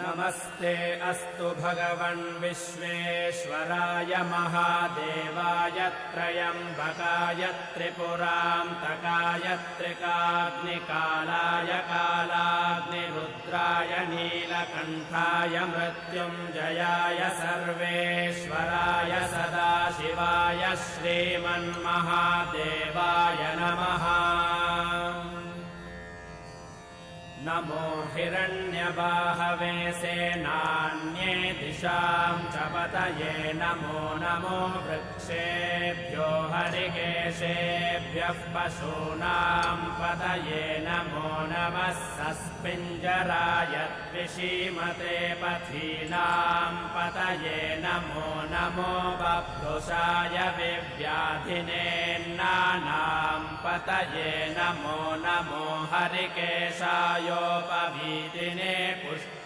नमस्ते अस्तु भगवन् विश्वेश्वराय महादेवाय त्र्यम्बकाय त्रिपुरान्तकाय त्रिकाग्निकालाय कालाग्निरुद्राय नीलकण्ठाय मृत्युञ्जयाय सर्वेश्वराय सदाशिवाय श्रीमन्महादेवाय नमः। नमो हिरण्यबाहवे सेनान्ये दिशां च पतये नमो नमो वृक्षेभ्यो हरिकेशेभ्यः पशूनां पतये नमो नमः सस्पिञ्जराय द्विषीमते पथीनां पतये नमो नमो बभ्रुषाय विव्याधिनेन्नानां पतये नमो नमो हरिकेशाय पवीतिने पुष्ट